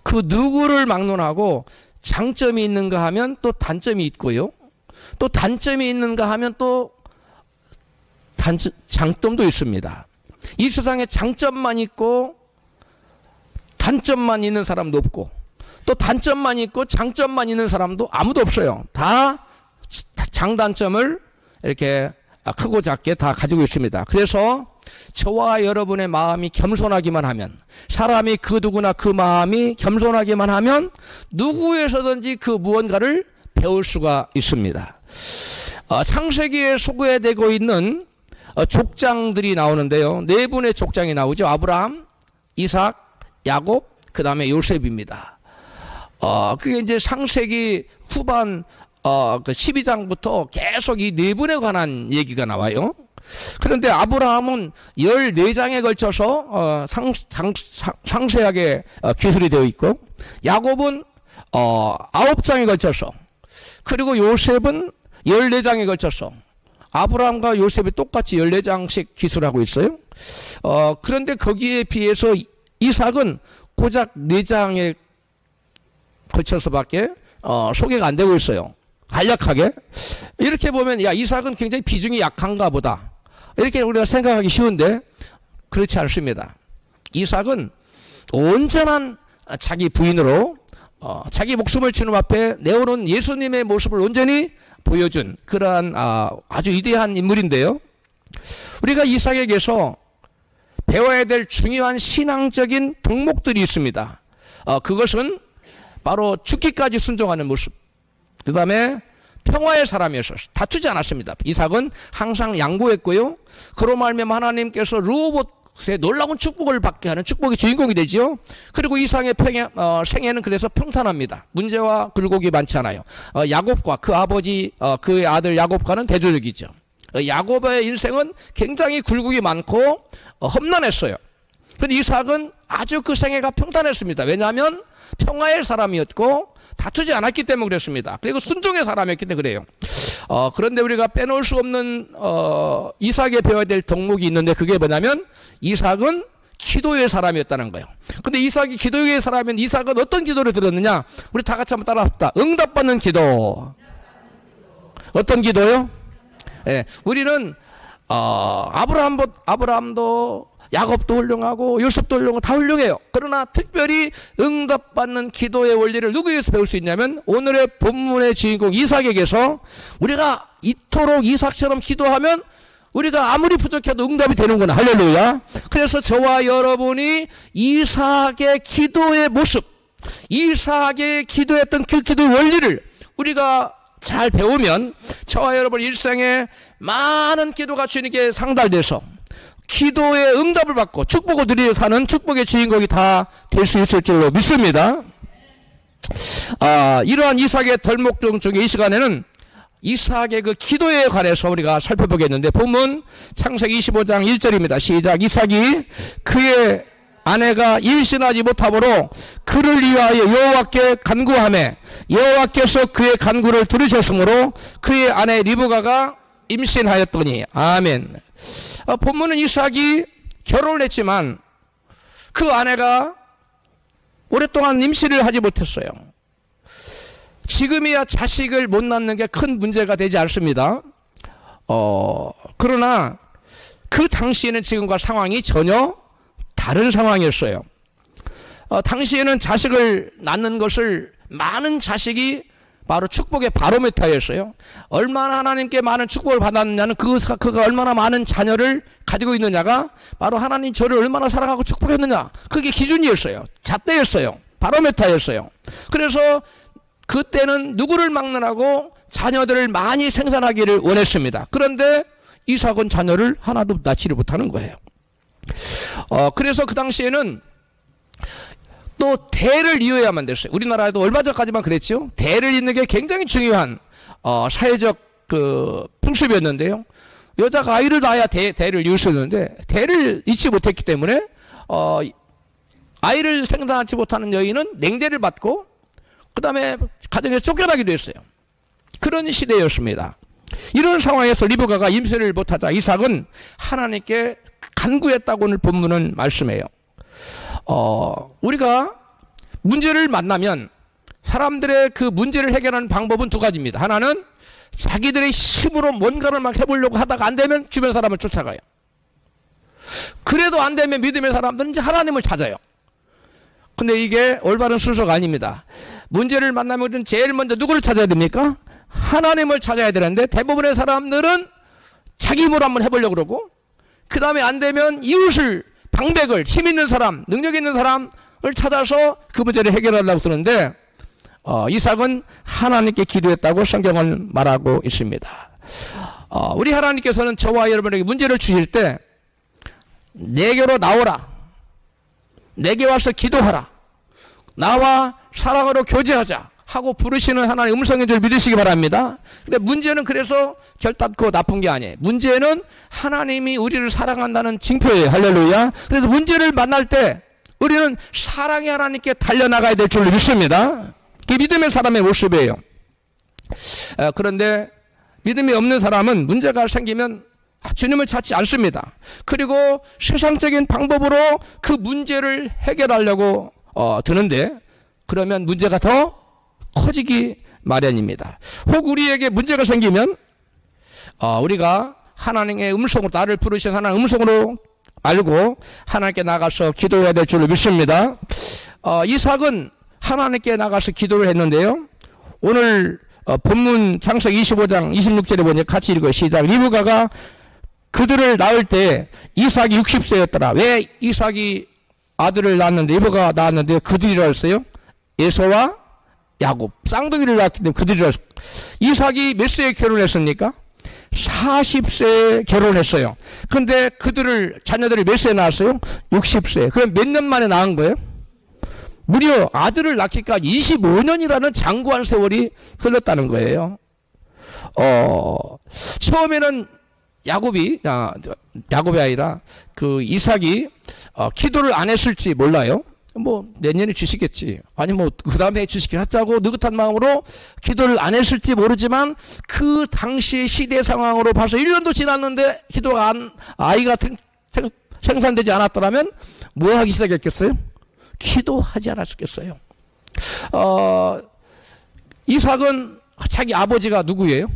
그 누구를 막론하고 장점이 있는가 하면 또 단점이 있고요. 또 단점이 있는가 하면 또 장점도 있습니다. 이 세상에 장점만 있고 단점만 있는 사람도 없고 또 단점만 있고 장점만 있는 사람도 아무도 없어요. 다 장단점을 이렇게 크고 작게 다 가지고 있습니다. 그래서 저와 여러분의 마음이 겸손하기만 하면, 사람이 그 누구나 그 마음이 겸손하기만 하면 누구에서든지 그 무언가를 배울 수가 있습니다. 창세기에 소개되고 있는 족장들이 나오는데요. 네 분의 족장이 나오죠. 아브라함, 이삭, 야곱, 그 다음에 요셉입니다. 그게 이제 창세기 후반 12장부터 계속 이 네 분에 관한 얘기가 나와요. 그런데 아브라함은 14장에 걸쳐서 상세하게 기술이 되어 있고, 야곱은 9장에 걸쳐서, 그리고 요셉은 14장에 걸쳐서, 아브라함과 요셉이 똑같이 14장씩 기술하고 있어요. 그런데 거기에 비해서 이삭은 고작 4장에 걸쳐서밖에 소개가 안 되고 있어요. 간략하게. 이렇게 보면 야, 이삭은 굉장히 비중이 약한가 보다, 이렇게 우리가 생각하기 쉬운데 그렇지 않습니다. 이삭은 온전한 자기 부인으로 자기 목숨을 주님 앞에 내어놓은 예수님의 모습을 온전히 보여준 그러한 아주 위대한 인물인데요. 우리가 이삭에게서 배워야 될 중요한 신앙적인 덕목들이 있습니다. 그것은 바로 죽기까지 순종하는 모습, 그 다음에 평화의 사람이었어요. 다투지 않았습니다. 이삭은 항상 양보했고요. 그로 말미암아 하나님께서 르호봇의 놀라운 축복을 받게 하는 축복의 주인공이 되지요. 그리고 이삭의 생애는 그래서 평탄합니다. 문제와 굴곡이 많지 않아요. 야곱과 그 아버지, 그의 아들 야곱과는 대조적이죠. 야곱의 인생은 굉장히 굴곡이 많고 험난했어요. 그런데 이삭은 아주 그 생애가 평탄했습니다. 왜냐하면 평화의 사람이었고 다투지 않았기 때문에 그랬습니다. 그리고 순종의 사람이었기 때문에 그래요. 그런데 우리가 빼놓을 수 없는 이삭에 배워야 될 덕목이 있는데, 그게 뭐냐면 이삭은 기도의 사람이었다는 거예요. 근데 이삭이 기도의 사람이면 이삭은 어떤 기도를 들었느냐? 우리 다 같이 한번 따라합시다. 응답받는 기도. 어떤 기도요? 예, 우리는 아브라함도 야곱도 훌륭하고 요셉도 훌륭하고 다 훌륭해요. 그러나 특별히 응답받는 기도의 원리를 누구에게서 배울 수 있냐면 오늘의 본문의 주인공 이삭에게서, 우리가 이토록 이삭처럼 기도하면 우리가 아무리 부족해도 응답이 되는구나. 할렐루야. 그래서 저와 여러분이 이삭의 기도의 모습, 이삭의 기도했던 그 기도의 원리를 우리가 잘 배우면 저와 여러분 일생에 많은 기도가 주님께 상달돼서 기도의 응답을 받고 축복을 누리며 사는 축복의 주인공이 다 될 수 있을 줄로 믿습니다. 이러한 이삭의 덜목종 중에 이 시간에는 이삭의 그 기도에 관해서 우리가 살펴보겠는데, 본문 창세기 25장 1절입니다. 시작. 이삭이 그의 아내가 임신하지 못하므로 그를 위하여 여호와께 간구하매 여호와께서 그의 간구를 들으셨으므로 그의 아내 리브가가 임신하였더니. 아멘. 본문은 이삭이 결혼을 했지만 그 아내가 오랫동안 임신을 하지 못했어요. 지금이야 자식을 못 낳는 게 큰 문제가 되지 않습니다. 그러나 그 당시에는 지금과 상황이 전혀 다른 상황이었어요. 당시에는 자식을 낳는 것을, 많은 자식이 바로 축복의 바로미터였어요. 얼마나 하나님께 많은 축복을 받았느냐는 그가 얼마나 많은 자녀를 가지고 있느냐가 바로 하나님 저를 얼마나 사랑하고 축복했느냐, 그게 기준이었어요. 잣대였어요. 바로미터였어요. 그래서 그때는 누구를 막론하고 자녀들을 많이 생산하기를 원했습니다. 그런데 이삭은 자녀를 하나도 낳지를 못하는 거예요. 그래서 그 당시에는 또 대를 이어야만 됐어요. 우리나라에도 얼마 전까지만 그랬죠. 대를 잇는 게 굉장히 중요한 사회적 그 풍습이었는데요. 여자가 아이를 낳아야 대를 이을 수 있는데 대를 잇지 못했기 때문에 아이를 생산하지 못하는 여인은 냉대를 받고 그 다음에 가정에서 쫓겨나기도 했어요. 그런 시대였습니다. 이런 상황에서 리브가가 임신을 못하자 이삭은 하나님께 간구했다고 오늘 본문은 말씀해요. 우리가 문제를 만나면 사람들의 그 문제를 해결하는 방법은 두 가지입니다. 하나는 자기들의 힘으로 뭔가를 막 해보려고 하다가 안 되면 주변 사람을 쫓아가요. 그래도 안 되면 믿음의 사람들은 이제 하나님을 찾아요. 근데 이게 올바른 순서가 아닙니다. 문제를 만나면 우리는 제일 먼저 누구를 찾아야 됩니까? 하나님을 찾아야 되는데 대부분의 사람들은 자기 힘으로 한번 해보려고 그러고 그 다음에 안 되면 이웃을, 방백을, 힘 있는 사람, 능력 있는 사람을 찾아서 그 문제를 해결하려고 드는데 이삭은 하나님께 기도했다고 성경은 말하고 있습니다. 우리 하나님께서는 저와 여러분에게 문제를 주실 때 내게로 나오라, 내게 와서 기도하라, 나와 사랑으로 교제하자 하고 부르시는 하나님의 음성인 줄 믿으시기 바랍니다. 근데 문제는 그래서 결단코 나쁜 게 아니에요. 문제는 하나님이 우리를 사랑한다는 징표예요. 할렐루야. 그래서 문제를 만날 때 우리는 사랑의 하나님께 달려나가야 될 줄 믿습니다. 이게 믿음의 사람의 모습이에요. 그런데 믿음이 없는 사람은 문제가 생기면 주님을 찾지 않습니다. 그리고 세상적인 방법으로 그 문제를 해결하려고 드는데 그러면 문제가 더 커지기 마련입니다. 혹 우리에게 문제가 생기면 우리가 하나님의 음성으로, 나를 부르신 하나님의 음성으로 알고 하나님께 나가서 기도해야 될 줄로 믿습니다. 이삭은 하나님께 나가서 기도를 했는데요. 오늘 본문 창세기 25장 26절에 보니 같이 읽어요. 시작. 리브가가 그들을 낳을 때 이삭이 60세였더라. 왜 이삭이 아들을 낳았는데, 리브가가 낳았는데 그들이라 했어요? 에서와 야곱, 쌍둥이를 낳았기 때문에 그들이라 했어요. 이삭이 몇 세에 결혼했습니까? 40세에 결혼했어요. 그런데 자녀들이 몇 세에 낳았어요? 60세. 그럼 몇 년 만에 낳은 거예요? 무려 아들을 낳기까지 25년이라는 장구한 세월이 흘렀다는 거예요. 처음에는 야곱이 아니라 그 이삭이 기도를 안 했을지 몰라요. 뭐 내년에 주시겠지, 아니 뭐 그 다음에 주시겠다고 느긋한 마음으로 기도를 안 했을지 모르지만 그 당시 시대 상황으로 봐서 1년도 지났는데 기도가 아이가 생산되지 않았더라면 뭐 하기 시작했겠어요? 기도하지 않았겠어요. 이삭은 자기 아버지가 누구예요?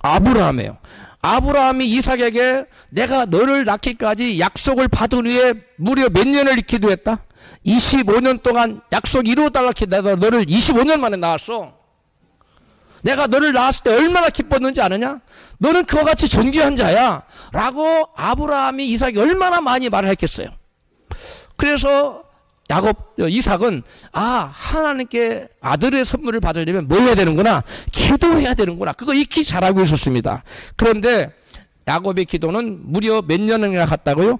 아브라함이에요. 아브라함이 이삭에게 내가 너를 낳기까지 약속을 받은 후에 무려 몇 년을 기도했다? 25년 동안 약속이 이루어달라고 내가 너를 25년 만에 낳았어. 내가 너를 낳았을 때 얼마나 기뻤는지 아느냐? 너는 그와 같이 존귀한 자야 라고 아브라함이 이삭이 얼마나 많이 말을 했겠어요. 그래서 이삭은 하나님께 아들의 선물을 받으려면 뭘 해야 되는구나? 기도해야 되는구나. 그거 익히 잘 알고 있었습니다. 그런데 야곱의 기도는 무려 몇 년이나 갔다고요?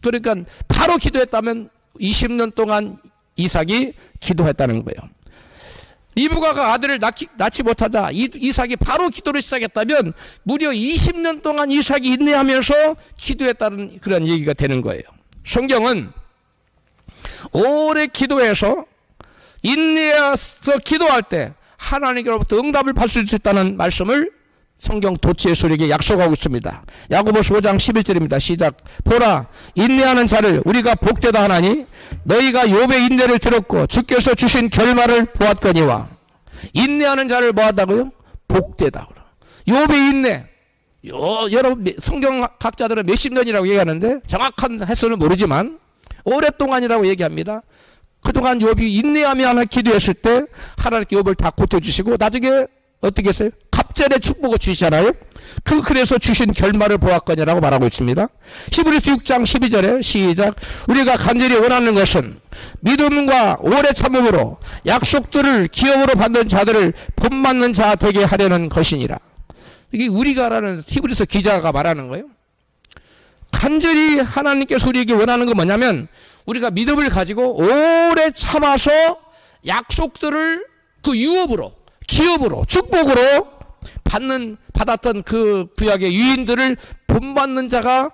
그러니까 바로 기도했다면 20년 동안 이삭이 기도했다는 거예요. 리브가가 아들을 낳지 못하자 이삭이 바로 기도를 시작했다면 무려 20년 동안 이삭이 인내하면서 기도했다는 그런 얘기가 되는 거예요. 성경은 오래 기도해서 인내해서 기도할 때 하나님께로부터 응답을 받을 수 있다는 말씀을 성경 도치에서 우리에게 약속하고 있습니다. 야고보서 5장 11절입니다. 시작. 보라, 인내하는 자를 우리가 복되다 하나니 너희가 욥의 인내를 들었고 주께서 주신 결말을 보았거니와. 인내하는 자를 뭐 한다고요? 복되다. 욥의 인내, 여러분 성경학자들은 몇십 년이라고 얘기하는데 정확한 횟수는 모르지만 오랫동안이라고 얘기합니다. 그동안 욥이 인내하며 하나 기도했을 때 하나님께 욥을 다 고쳐주시고 나중에 어떻게 했어요? 갑절의 축복을 주시잖아요. 그래서 주신 결말을 보았거니라고 말하고 있습니다. 히브리서 6장 12절에 시작. 우리가 간절히 원하는 것은 믿음과 오래 참음으로 약속들을 기업으로 받는 자들을 본받는 자 되게 하려는 것이니라. 이게 우리가라는 히브리서 기자가 말하는 거예요. 간절히 하나님께서 우리에게 원하는 건 뭐냐면 우리가 믿음을 가지고 오래 참아서 약속들을 그 유업으로, 기업으로, 축복으로 받았던 그 구약의 유인들을 본받는 자가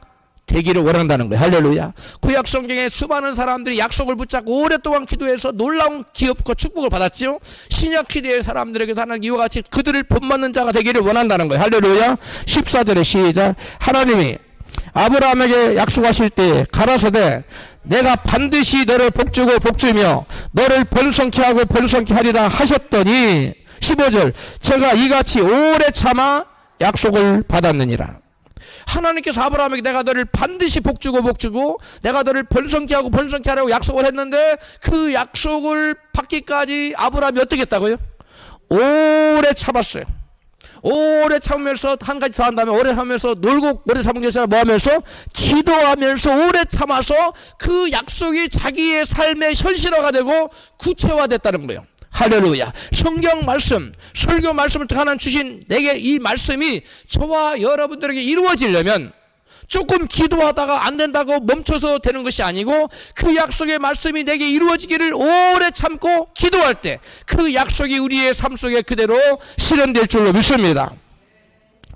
되기를 원한다는 거예요. 할렐루야. 구약 성경에 수많은 사람들이 약속을 붙잡고 오랫동안 기도해서 놀라운 기업과 축복을 받았죠. 신약 시대의 사람들에게도 하나님 이와 같이 그들을 본받는 자가 되기를 원한다는 거예요. 할렐루야. 14절에 시작. 하나님이 아브라함에게 약속하실 때 가라사대 내가 반드시 너를 복주고 복주며 너를 번성케 하고 번성케 하리라 하셨더니 15절 제가 이같이 오래 참아 약속을 받았느니라. 하나님께서 아브라함에게 내가 너를 반드시 복주고 복주고 내가 너를 번성케 하고 번성케 하라고 약속을 했는데 그 약속을 받기까지 아브라함이 어떻게 했다고요? 오래 참았어요. 오래 참으면서 한 가지 더 한다면 오래 참으면서 놀고 오래 참은 것이 아니라 뭐 하면서 기도하면서 오래 참아서 그 약속이 자기의 삶의 현실화가 되고 구체화됐다는 거예요. 할렐루야. 성경 말씀, 설교 말씀을 하나님 주신 내게 이 말씀이 저와 여러분들에게 이루어지려면 조금 기도하다가 안 된다고 멈춰서 되는 것이 아니고 그 약속의 말씀이 내게 이루어지기를 오래 참고 기도할 때 그 약속이 우리의 삶 속에 그대로 실현될 줄로 믿습니다.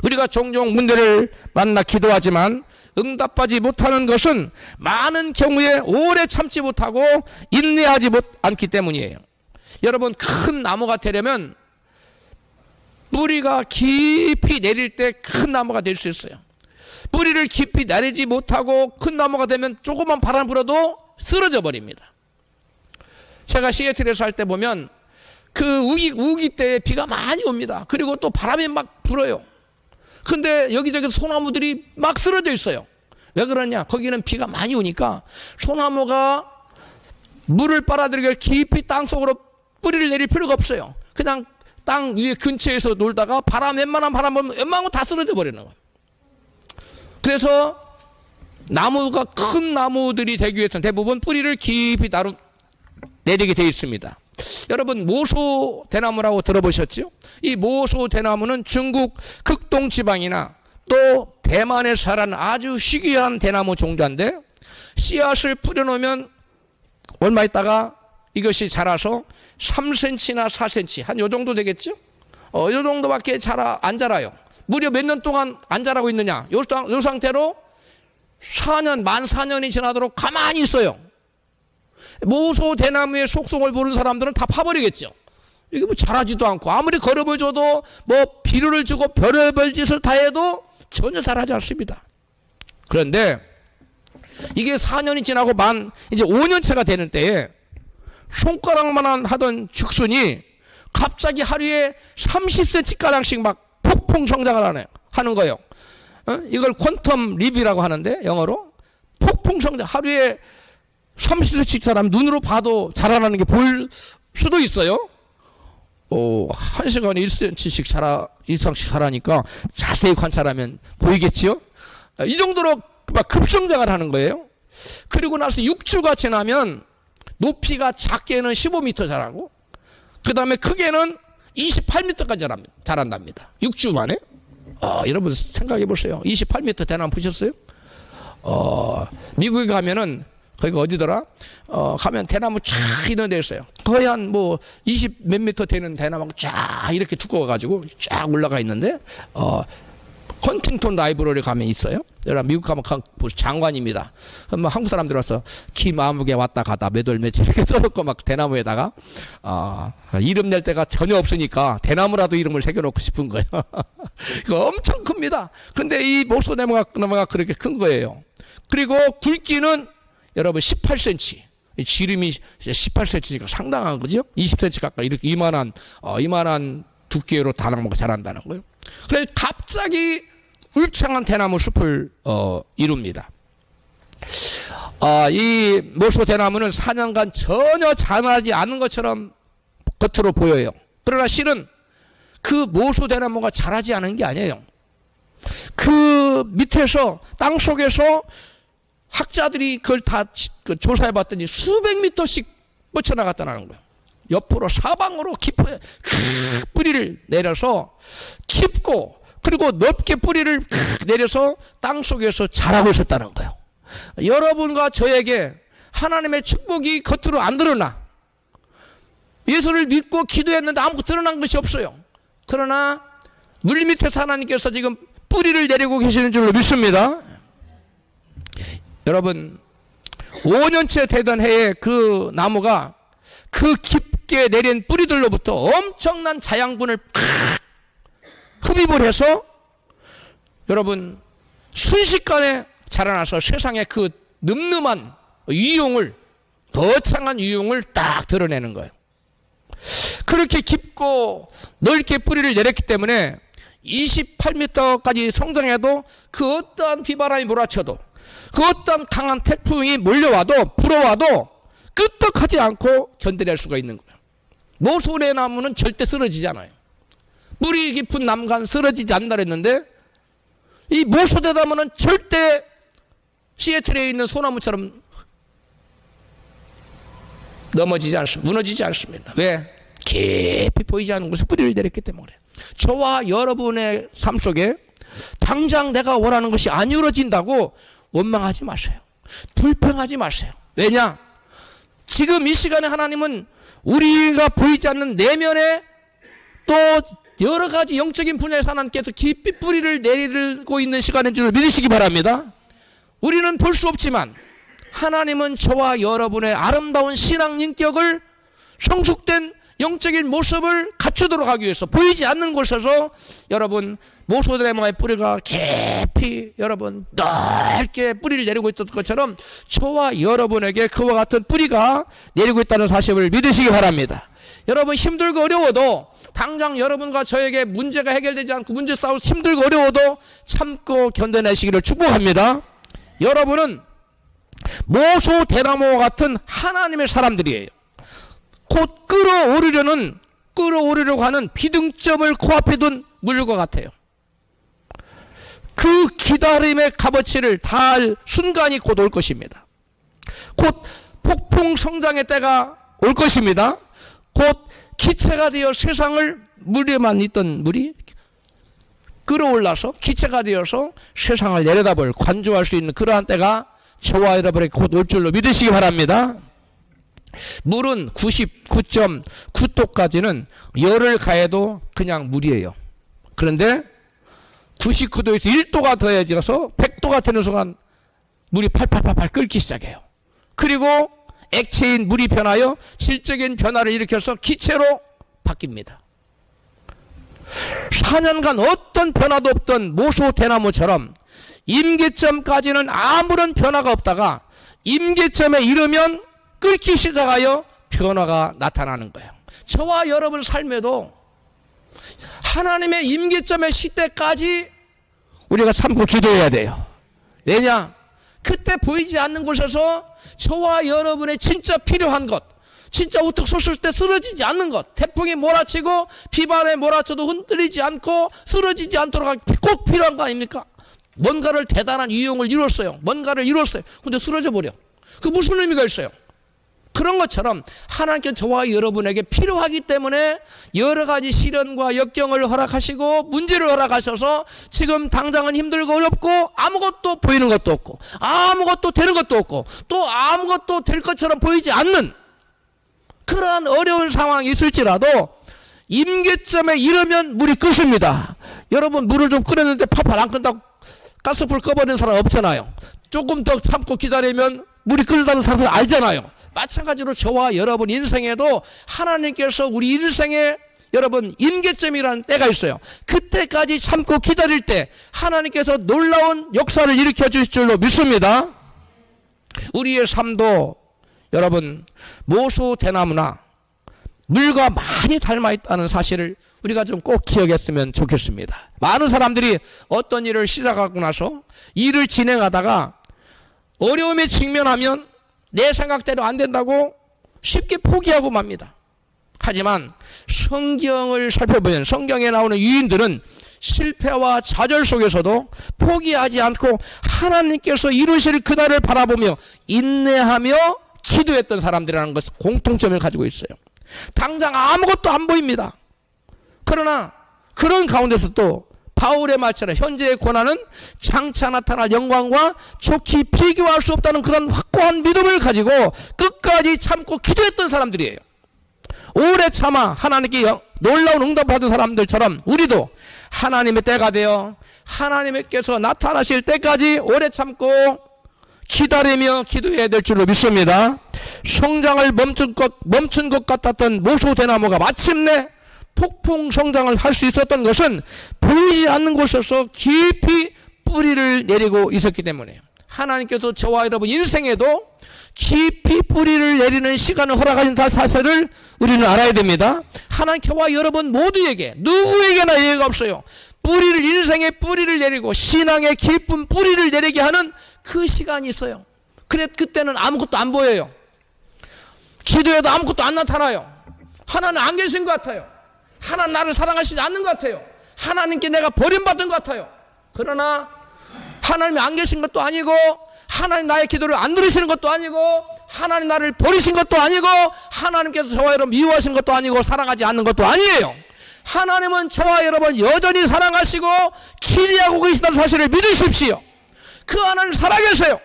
우리가 종종 문제를 만나 기도하지만 응답하지 못하는 것은 많은 경우에 오래 참지 못하고 인내하지 않기 때문이에요. 여러분, 큰 나무가 되려면 뿌리가 깊이 내릴 때 큰 나무가 될 수 있어요. 뿌리를 깊이 내리지 못하고 큰 나무가 되면 조금만 바람 불어도 쓰러져 버립니다. 제가 시애틀에서 할 때 보면 그 우기 때에 비가 많이 옵니다. 그리고 또 바람이 막 불어요. 근데 여기저기 소나무들이 막 쓰러져 있어요. 왜 그러냐? 거기는 비가 많이 오니까 소나무가 물을 빨아들이게 깊이 땅속으로 뿌리를 내릴 필요가 없어요. 그냥 땅 위에 근처에서 놀다가 웬만한 바람 불면 웬만하면 다 쓰러져 버리는 거예요. 그래서 나무가 큰 나무들이 되기 위해서는 대부분 뿌리를 깊이 내리게 되어 있습니다. 여러분, 모소 대나무라고 들어보셨죠? 이 모소 대나무는 중국 극동 지방이나 또 대만에 자라는 아주 희귀한 대나무 종자인데 씨앗을 뿌려놓으면 얼마 있다가 이것이 자라서 3cm나 4cm 한 요 정도 되겠죠? 요 정도밖에 안 자라요. 무려 몇 년 동안 안 자라고 있느냐? 요 상태로 4년, 14,000년이 지나도록 가만히 있어요. 모소 대나무의 속성을 모르는 사람들은 다 파버리겠죠. 이게 뭐 자라지도 않고 아무리 거름을 줘도 뭐 비료를 주고 별의별 짓을 다 해도 전혀 자라지 않습니다. 그런데 이게 4년이 지나고 이제 5년차가 되는 때에 손가락만한 하던 죽순이 갑자기 하루에 30cm가량씩 막 폭풍 성장을 하는 거예요. 이걸 퀀텀 립이라고 하는데 영어로 폭풍 성장. 하루에 30cm씩 사람 눈으로 봐도 자라나는 게 보일 수도 있어요. 1시간에 1cm씩 이상씩 자라니까 자세히 관찰하면 보이겠지요. 이 정도로 막 급성장을 하는 거예요. 그리고 나서 6주가 지나면 높이가 작게는 15m 자라고 그 다음에 크게는 28m까지 자란답니다. 6주 만에. 여러분 생각해 보세요. 28m 대나무 보셨어요? 미국에 가면은 거기가 어디더라? 가면 대나무 쫙 있는 데 있어요. 거의 한 뭐 20 몇 미터 되는 대나무가 쫙 이렇게 두꺼워가지고 쫙 올라가 있는데 헌팅턴 라이브러리 가면 있어요. 여러분 미국 가면 장관입니다. 뭐 한국 사람들 와서 김아무개 왔다 가다 몇 월 며칠 이렇게 써놓고 막 대나무에다가 이름 낼 데가 전혀 없으니까 대나무라도 이름을 새겨놓고 싶은 거예요. 이거 엄청 큽니다. 근데 이 모소대나무가 그렇게 큰 거예요. 그리고 굵기는 여러분 18cm. 지름이 18cm니까 상당한 거죠. 20cm 가까이 이렇게 이만한 두께로 다나무가 자란다는 거예요. 그래서 갑자기 울창한 대나무 숲을 이룹니다. 이 모소 대나무는 4년간 전혀 자라지 않은 것처럼 겉으로 보여요. 그러나 실은 그 모소 대나무가 자라지 않은 게 아니에요. 그 밑에서 땅 속에서 학자들이 그걸 다 조사해 봤더니 수백 미터씩 뻗쳐나갔다는 거예요. 옆으로 사방으로 깊게 뿌리를 내려서 깊고 그리고 넓게 뿌리를 내려서 땅 속에서 자라고 있었다는 거예요. 여러분과 저에게 하나님의 축복이 겉으로 안 드러나. 예수를 믿고 기도했는데 아무것도 드러난 것이 없어요. 그러나 물 밑에서 하나님께서 지금 뿌리를 내리고 계시는 줄로 믿습니다. 여러분 5년째 되던 해에 그 나무가 그 깊게 내린 뿌리들로부터 엄청난 자양분을 흡입을 해서 여러분 순식간에 자라나서 세상의 그 늠름한 위용을, 거창한 위용을 딱 드러내는 거예요. 그렇게 깊고 넓게 뿌리를 내렸기 때문에 28m까지 성장해도 그 어떠한 비바람이 몰아쳐도, 그 어떠한 강한 태풍이 몰려와도, 불어와도 끄떡하지 않고 견뎌낼 수가 있는 거예요. 모소의 나무는 절대 쓰러지지 않아요. 뿌리 깊은 나무가 쓰러지지 않는다 그랬는데, 이 모소대 나무는 절대 시애틀에 있는 소나무처럼 넘어지지 않습니다. 무너지지 않습니다. 왜? 깊이 보이지 않는 곳에 뿌리를 내렸기 때문에. 저와 여러분의 삶 속에 당장 내가 원하는 것이 안 이루어진다고 원망하지 마세요. 불평하지 마세요. 왜냐? 지금 이 시간에 하나님은 우리가 보이지 않는 내면에 또 여러 가지 영적인 분야에서 하나님께서 깊이 뿌리를 내리고 있는 시간인 줄 믿으시기 바랍니다. 우리는 볼 수 없지만 하나님은 저와 여러분의 아름다운 신앙 인격을, 성숙된 영적인 모습을 갖추도록 하기 위해서 보이지 않는 곳에서 여러분 모소대나무의 뿌리가 깊이 여러분 넓게 뿌리를 내리고 있던 것처럼 저와 여러분에게 그와 같은 뿌리가 내리고 있다는 사실을 믿으시기 바랍니다. 여러분 힘들고 어려워도, 당장 여러분과 저에게 문제가 해결되지 않고 문제 싸워서 힘들고 어려워도 참고 견뎌내시기를 축복합니다. 여러분은 모소대나무와 같은 하나님의 사람들이에요. 곧 끌어오르려고 하는 비등점을 코앞에 둔 물과 같아요. 그 기다림의 값어치를 다할 순간이 곧 올 것입니다. 곧 폭풍 성장의 때가 올 것입니다. 곧 기체가 되어 세상을, 물에만 있던 물이 끌어올라서 기체가 되어서 세상을 내려다볼, 관조할 수 있는 그러한 때가 저와 여러분에게 곧 올 줄로 믿으시기 바랍니다. 물은 99.9도까지는 열을 가해도 그냥 물이에요. 그런데 99도에서 1도가 더해져서 100도가 되는 순간 물이 팔팔팔팔 끓기 시작해요. 그리고 액체인 물이 변하여 질적인 변화를 일으켜서 기체로 바뀝니다. 4년간 어떤 변화도 없던 모소대나무처럼 임계점까지는 아무런 변화가 없다가 임계점에 이르면 끓기 시작하여 변화가 나타나는 거예요. 저와 여러분 삶에도 하나님의 임계점의 시대까지 우리가 참고 기도해야 돼요. 왜냐? 그때 보이지 않는 곳에서 저와 여러분의 진짜 필요한 것, 진짜 우뚝 섰을 때 쓰러지지 않는 것, 태풍이 몰아치고 비바람에 몰아쳐도 흔들리지 않고 쓰러지지 않도록 꼭 필요한 거 아닙니까? 뭔가를 대단한 이용을 이뤘어요. 뭔가를 이뤘어요. 근데 쓰러져 버려. 그 무슨 의미가 있어요? 그런 것처럼 하나님께 저와 여러분에게 필요하기 때문에 여러 가지 시련과 역경을 허락하시고 문제를 허락하셔서 지금 당장은 힘들고 어렵고 아무것도 보이는 것도 없고 아무것도 되는 것도 없고 또 아무것도 될 것처럼 보이지 않는 그러한 어려운 상황이 있을지라도 임계점에 이르면 물이 끓습니다. 여러분 물을 좀 끓였는데 팔팔 안 끓는다고 가스불 꺼버리는 사람 없잖아요. 조금 더 참고 기다리면 물이 끓는다는 사람을 알잖아요. 마찬가지로 저와 여러분 인생에도 하나님께서 우리 인생에 여러분 임계점이라는 때가 있어요. 그때까지 참고 기다릴 때 하나님께서 놀라운 역사를 일으켜 주실 줄로 믿습니다. 우리의 삶도 여러분 모소대나무나 물과 많이 닮아있다는 사실을 우리가 좀 꼭 기억했으면 좋겠습니다. 많은 사람들이 어떤 일을 시작하고 나서 일을 진행하다가 어려움에 직면하면 내 생각대로 안 된다고 쉽게 포기하고 맙니다. 하지만 성경을 살펴보면 성경에 나오는 유인들은 실패와 좌절 속에서도 포기하지 않고 하나님께서 이루실 그날을 바라보며 인내하며 기도했던 사람들이라는 것을 공통점을 가지고 있어요. 당장 아무것도 안 보입니다. 그러나 그런 가운데서 또 바울의 말처럼 현재의 고난은 장차 나타날 영광과 좋게 비교할 수 없다는 그런 확고한 믿음을 가지고 끝까지 참고 기도했던 사람들이에요. 오래 참아 하나님께 놀라운 응답 받은 사람들처럼 우리도 하나님의 때가 되어 하나님께서 나타나실 때까지 오래 참고 기다리며 기도해야 될 줄로 믿습니다. 성장을 멈춘 것 같았던 모소대나무가 마침내 폭풍 성장을 할 수 있었던 것은 보이지 않는 곳에서 깊이 뿌리를 내리고 있었기 때문이에요. 하나님께서 저와 여러분 인생에도 깊이 뿌리를 내리는 시간을 허락하신 사실을 우리는 알아야 됩니다. 하나님 저와 여러분 모두에게 누구에게나 예외가 없어요. 뿌리를 인생의 뿌리를 내리고 신앙의 깊은 뿌리를 내리게 하는 그 시간이 있어요. 그래 그때는 아무것도 안 보여요. 기도해도 아무것도 안 나타나요. 하나는 안 계신 것 같아요. 하나는 나를 사랑하시지 않는 것 같아요. 하나님께 내가 버림받은 것 같아요. 그러나 하나님이 안 계신 것도 아니고 하나님 나의 기도를 안 들으시는 것도 아니고 하나님 나를 버리신 것도 아니고 하나님께서 저와 여러분 미워하신 것도 아니고 사랑하지 않는 것도 아니에요. 하나님은 저와 여러분 여전히 사랑하시고 기리하고 계시다는 사실을 믿으십시오. 그 하나님 살아계세요.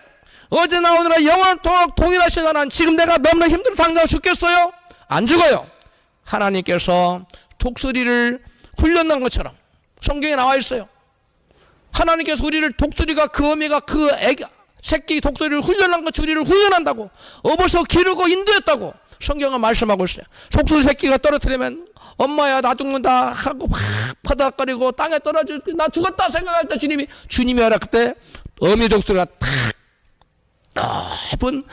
어제나 오늘나 영원토록 동일하신 하나님. 지금 내가 너무나 힘들어 당장 죽겠어요? 안 죽어요. 하나님께서 독수리를 훈련한 것처럼 성경에 나와 있어요. 하나님께서 우리를 독수리가 그 어미가 그 새끼 독수리를 훈련한 것 우리를 훈련한다고 업어서 기르고 인도했다고 성경은 말씀하고 있어요. 독수리 새끼가 떨어뜨리면 엄마야 나 죽는다 하고 막 파닥거리고 땅에 떨어질 때 나 죽었다 생각할 때 주님이 하라 그때 어미 독수리가 탁 넓은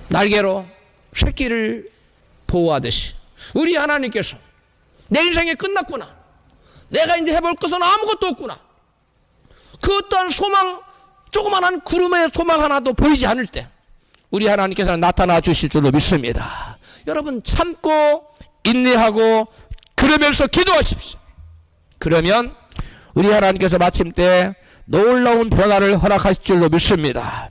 날개로 새끼를 보호하듯이 우리 하나님께서 내 인생이 끝났구나. 내가 이제 해볼 것은 아무것도 없구나. 그 어떤 소망, 조그만한 구름의 소망 하나도 보이지 않을 때 우리 하나님께서는 나타나 주실 줄로 믿습니다. 여러분 참고 인내하고 그러면서 기도하십시오. 그러면 우리 하나님께서 마침 때 놀라운 변화를 허락하실 줄로 믿습니다.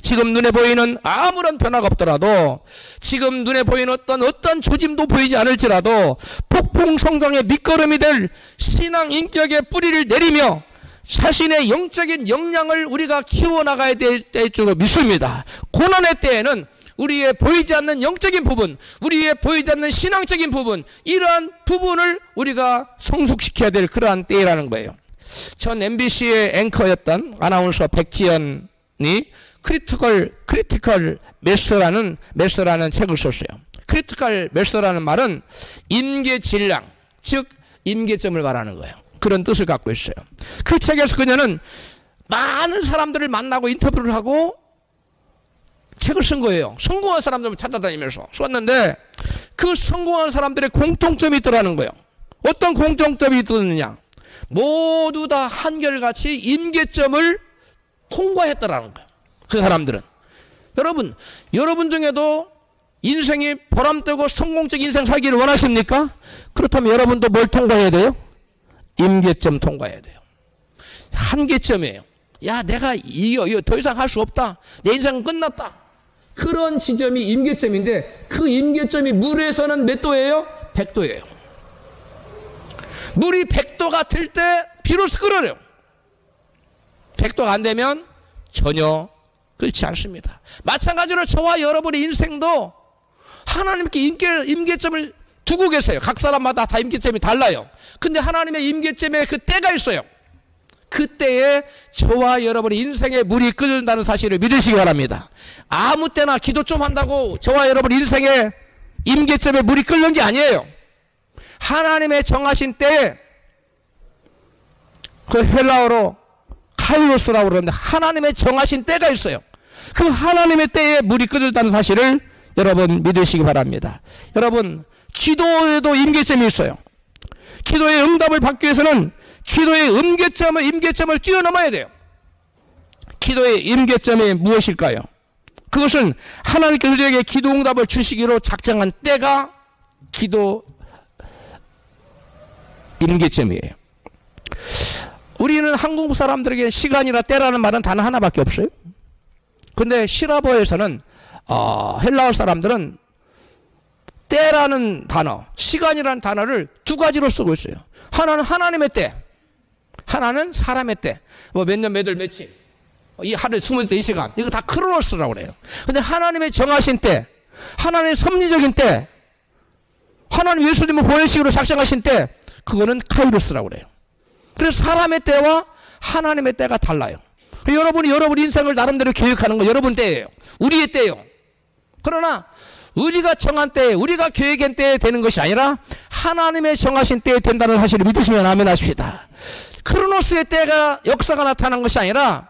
지금 눈에 보이는 아무런 변화가 없더라도 지금 눈에 보이는 어떤 조짐도 보이지 않을지라도 폭풍 성장의 밑거름이 될 신앙 인격의 뿌리를 내리며 자신의 영적인 역량을 우리가 키워나가야 될 때일 줄로 믿습니다. 고난의 때에는 우리의 보이지 않는 영적인 부분, 우리의 보이지 않는 신앙적인 부분, 이러한 부분을 우리가 성숙시켜야 될 그러한 때라는 거예요. 전 MBC의 앵커였던 아나운서 백지연이 크리티컬 매스라는 책을 썼어요. 크리티컬 매스라는 말은 임계 질량, 즉 임계점을 말하는 거예요. 그런 뜻을 갖고 있어요. 그 책에서 그녀는 많은 사람들을 만나고 인터뷰를 하고 책을 쓴 거예요. 성공한 사람들을 찾아다니면서 썼는데 그 성공한 사람들의 공통점이 있더라는 거예요. 어떤 공통점이 있느냐? 모두 다 한결같이 임계점을 통과했더라는 거예요. 그 사람들은. 여러분 중에도 인생이 보람되고 성공적 인생 살기를 원하십니까? 그렇다면 여러분도 뭘 통과해야 돼요? 임계점 통과해야 돼요. 한계점이에요. 야, 내가 이거 더 이상 할 수 없다. 내 인생은 끝났다. 그런 지점이 임계점인데 그 임계점이 물에서는 몇 도예요? 100도예요. 물이 100도가 될 때 비로소 끓어요. 100도가 안 되면 전혀 그렇지 않습니다. 마찬가지로 저와 여러분의 인생도 하나님께 임계점을 두고 계세요. 각 사람마다 다 임계점이 달라요. 근데 하나님의 임계점에 그 때가 있어요. 그때에 저와 여러분의 인생에 물이 끓는다는 사실을 믿으시기 바랍니다. 아무 때나 기도 좀 한다고 저와 여러분 인생에 임계점에 물이 끓는 게 아니에요. 하나님의 정하신 때에 그 헬라어로 카이로스라고 그러는데 하나님의 정하신 때가 있어요. 그 하나님의 때에 물이 끓는다는 사실을 여러분 믿으시기 바랍니다. 여러분 기도에도 임계점이 있어요. 기도의 응답을 받기 위해서는 기도의 임계점을 뛰어넘어야 돼요. 기도의 임계점이 무엇일까요? 그것은 하나님께서 우리에게 기도 응답을 주시기로 작정한 때가 기도 임계점이에요. 우리는 한국 사람들에게 시간이나 때라는 말은 단 하나밖에 없어요. 근데 시라버에서는 헬라어 사람들은 때라는 단어, 시간이라는 단어를 두 가지로 쓰고 있어요. 하나는 하나님의 때, 하나는 사람의 때. 뭐 몇 년, 몇 월, 며칠. 이 하루에 24시간. 이거 다 크로노스라고 그래요. 근데 하나님의 정하신 때, 하나님의 섭리적인 때, 하나님 예수님을 보혜식으로 작정하신 때, 그거는 카이로스라고 그래요. 그래서 사람의 때와 하나님의 때가 달라요. 여러분이 여러분 인생을 나름대로 계획하는 건 여러분 때예요. 우리의 때예요. 그러나 우리가 정한 때에, 우리가 계획한 때에 되는 것이 아니라 하나님의 정하신 때에 된다는 사실을 믿으시면 아멘 하십시다. 크로노스의 때가 역사가 나타난 것이 아니라